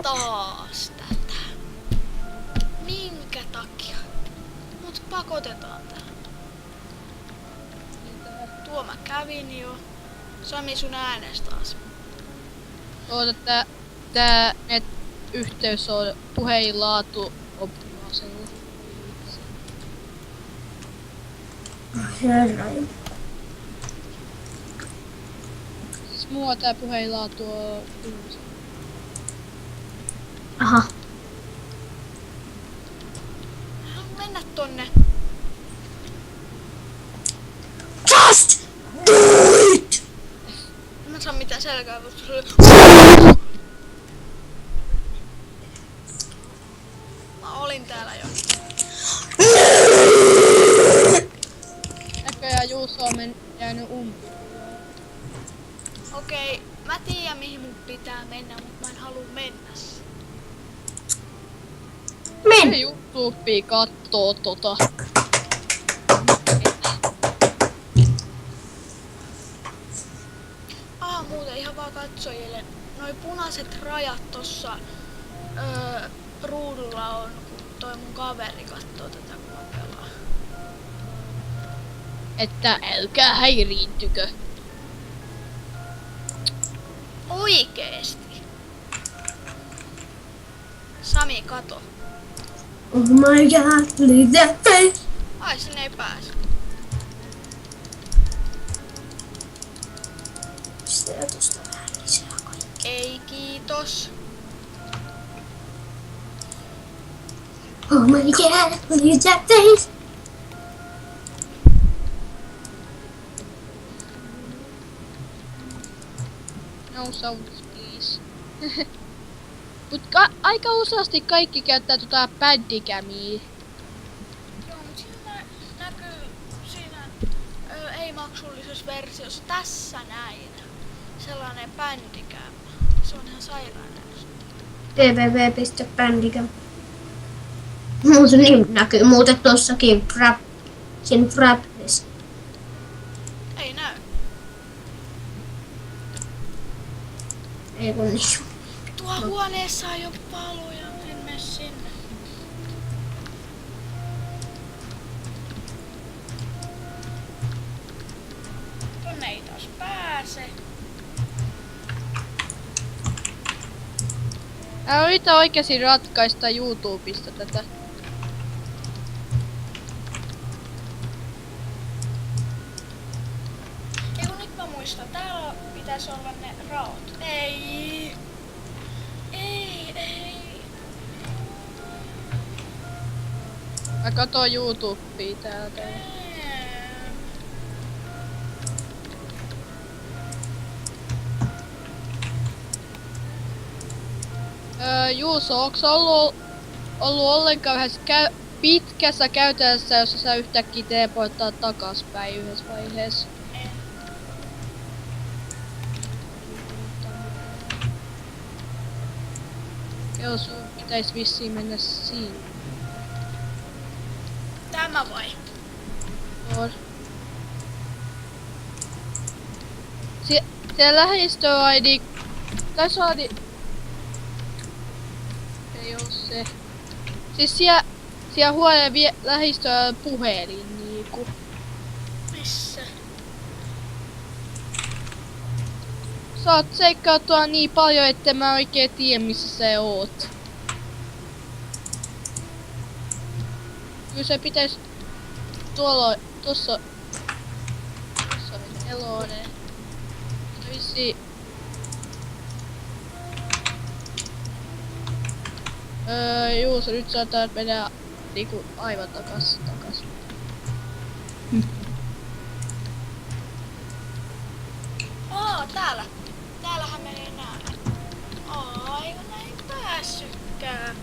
taas tätä. Minkä takia? Mut pakotetaan tähän. Tuo mä kävin jo. Sami, sun äänes taas. Oota, tää net-yhteys on puhelinlaatu oppimaisella. Siis mua tää puhelinlaatu on yleensä. Aha. Mennä tonne. Just do it! Mä saan mitään selkää, mutta se oli... Mä olin täällä jo. Näköjään Juuso on jäänyt umpiin. Okei, mä tiedän mihin mun pitää mennä, mutta mä en halua mennä. Men! Se YouTubea kattoo tota. Muuten ihan vaan katsojille. Noi punaiset rajat tossa ruudulla on, kun toi mun kaveri kattoo tätä kun mä pelaan. Että älkää häiriintykö. Oikeesti. Sami, kato. Oh my god, leave that face! Ai, sinne ei pääse. Sitä tosta vähän lisää kaikki. Ei, kiitos. Oh my god, leave that face! No sounds please. Mut aika useasti kaikki käyttää tota bandicamia. Joo, mut siinä näkyy siinä ei-maksullisessa versiossa tässä näin. Sellainen bandicam. Se on ihan sairaan näköistä. www.bandicam. Mun se nimi näkyy muuten tossakin siinä Frappissa. Ei näy. Ei kun niin. Tuo huoneessa on jo paloja, en mene sinne. Tonne ei taas pääse. Älä yritä oikeesti ratkaista YouTubesta tätä. Ei kun nyt mä muistan, täällä pitäisi olla ne raot. Ei. Ei. Mä katon YouTubea täältä. Juuso, onks ollut ollenkaan yhdessä pitkässä käytännössä, jossa sä yhtäkkiä teleporttaa takaspäin yhdessä vaiheessa? En. Joo, sun pitäis vissiin mennä siinä. Tämä vai? On. Siellä lähistöllä aidi... Tässä aidi... Ei oo se. Siis siellä huoneen lähistöllä on puhelin niinku. Missä? Saat seikkailtua niin paljon, että mä oikein tiedä missä sä oot. Kyllä se pitäis... Tossa on eloinen. Vissi... Juuso, nyt saattaa mennä niinku aivan takas. Täällä. Täällähän menee näin. Aivan näin päässytkään.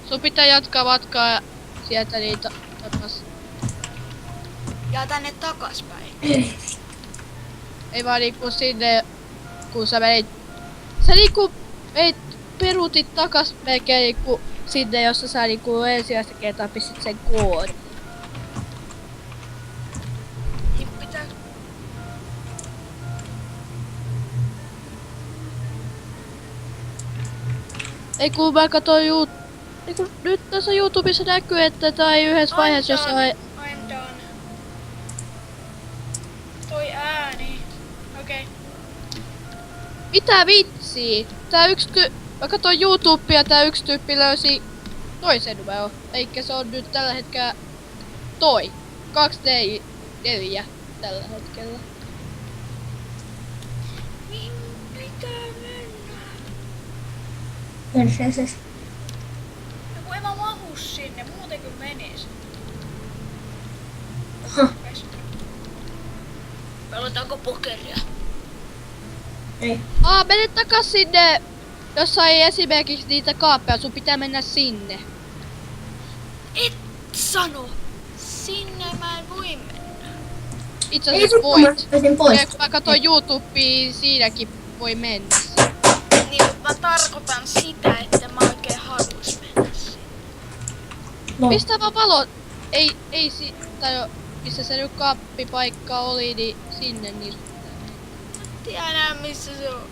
Sun pitää jatkaa matkaa sieltä niin takas. Ja tänne takaspäin. Ei vaan niinku sinne, kun sä sä niinku peruutit takas melkein niinku sinne, jossa sä niinku ensimmäistä kertaa pistit sen koodin. Niin pitää... Ei kun mä katsoin ei kun nyt tässä YouTubessa näkyy, että tai yhdessä vaiheessa jossain... I'm done. Toi ääni. Okei. Mitä vitsiä? Mä katsoin YouTubea ja tää yksi tyyppi löysi toisen numeron. Eikä se on nyt tällä hetkellä toi. 2D4 tällä hetkellä. Pitää mennä. Perseeses. No kun en mä mahu sinne, muuten kyllä menis. Aha, Pelataanko pokeria? ei. Mene takas sinne. Jos sai esimerkiksi niitä kaappeja, sun pitää mennä sinne. Et sano! Sinne mä en voi mennä. Itse Ei asiassa vittu, mä voit. taisin pois. Ja kun mä katsoin YouTubea, siinäkin voi mennä. Niin, mut mä tarkoitan sitä, että mä oikein halus mennä sinne. No, Mistä mä valon? Tai missä se nyt kaappipaikka oli, niin sinne niin. Tiedän missä se on.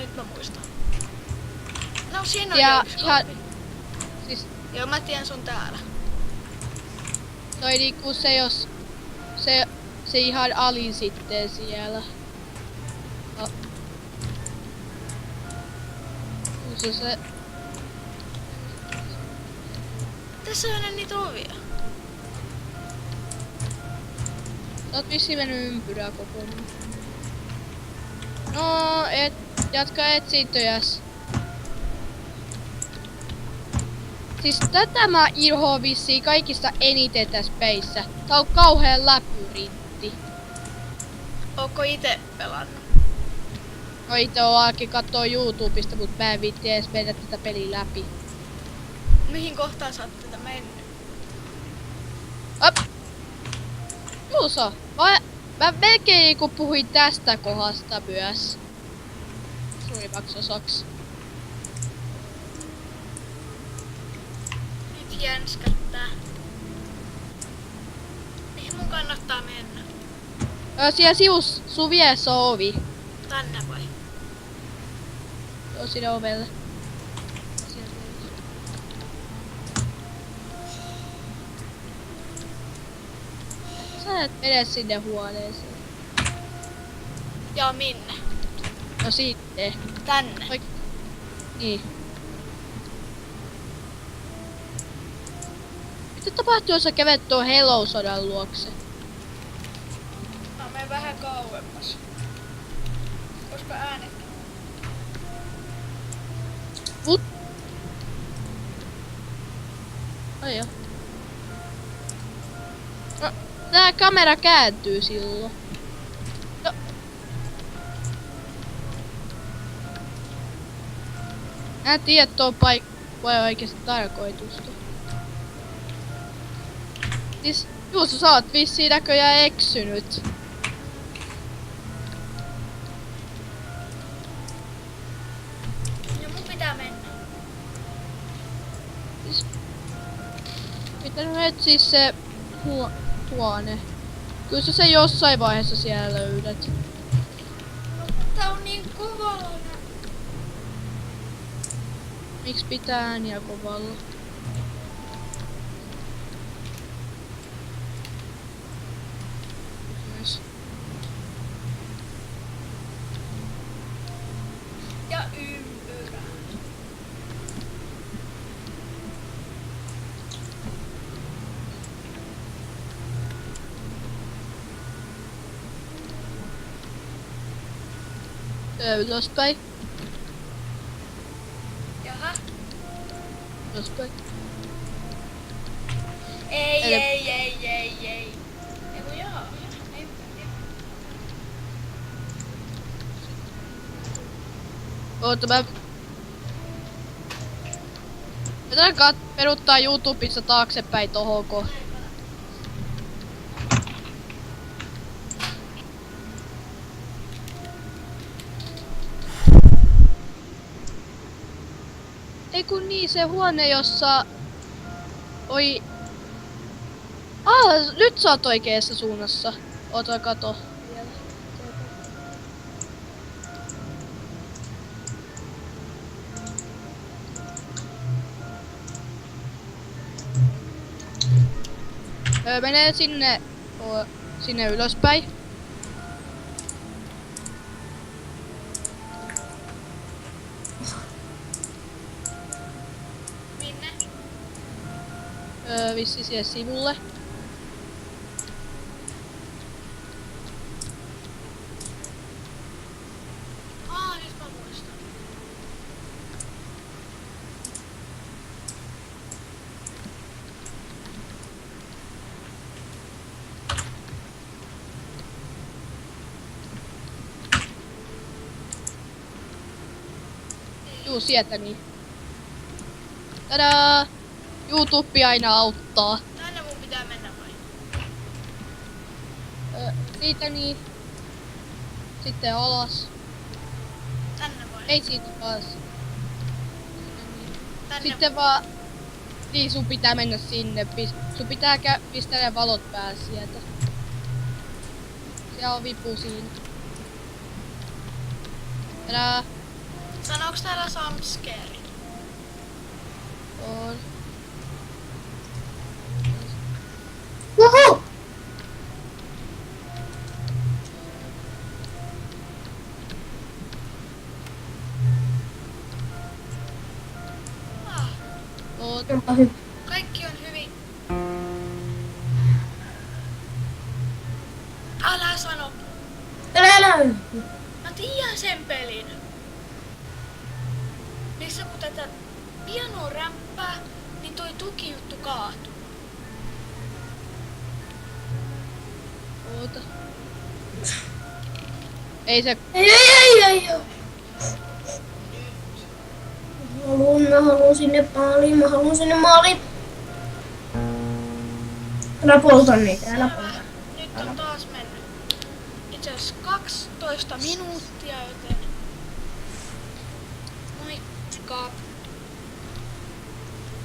Nyt mä muistan. No siinä on Ja jo yksi ihan, kaappi. siis Joo, mä tiedän sun täällä. toi niinku se jos, se ihan alin sitten siellä. Se Tässä on enää niitä ovia. sä oot vissiin mennyt ympyrää kokonaan. No, jatka etsintöjäs. Siis tätä mä irhoon vissiin kaikista eniten tässä peissä. Tää on kauhean läpyrintti. Ootko ite pelannut? No ite on alki kattoo YouTubesta, mut mä en viitti edes mennä tätä peliä läpi. Mihin kohtaan sä oot tätä mennyt? Op! Juuso, mä melkein niinku puhuin tästä kohdasta myös. Suurimmaksi osaksi. Nyt jänskättää. Mihin mun kannattaa mennä? Siellä sivus sun vieressä on ovi. Tänne vai? Joo, sinne ovelle. Sä et mene sinne huoneeseen. Ja minne? No sitten. Tänne. Niin. Mitä tapahtuu, jos sä kävet tuon Hello-sodan luokse? Mä menen vähän kauemmas. Koska äänet. Mut... Ai joo. No, tää kamera kääntyy silloin. No. Mä en tiedä tuon vai oikeesti tarkoitusta. Siis Juuso, sä oot vissiin näköjään eksynyt. Ja mun pitää mennä. Siis... Mitä nyt siis se huone? Kyllä sä se jossain vaiheessa siellä löydät. Tää on niin kovana. Miksi pitää ääniä kovalla? Myös. Ja ympyrä. Ylöspäin. Jaha. Ylöspäin. Ei, Eli- ei. Ei kun jaa. Ei. Oota mä... Pitää peruuttaa YouTubessa taaksepäin tohonko. Ei kun niin, se huone jossa... Oi... Nyt sä oot oikeassa suunnassa. Oota kato. Menee sinne, sinne ylöspäin. Minne? Vissi siihen sivulle. Nyt mä muistan. Juu, sieltä niin. Tadaa! YouTube aina auttaa. Tänne mun pitää mennä vai? Siitä niin. Sitten alas. Tänne vai? Ei siitä alas. Tänne. Sitten vaan... Niin sun pitää mennä sinne. Sun pitää pistää ne valot päälle sieltä. Siellä on vipu siinä. Tadaa! Sanooks täällä jumpscare? On. Uhu! On. Onpa hyvä. Kaikki on hyvin. Älä sano. Älä! Mä tiedän sen pelin. Missä kun tätä pianoa rämpää, niin toi tukijuttu kaatuu. Oota. Ei se... Ei. Mä haluun sinne maaliin. Älä polta niitä, älä polta. Nyt on taas mennyt. Itse asiassa 12 minuuttia, joten... Moikka.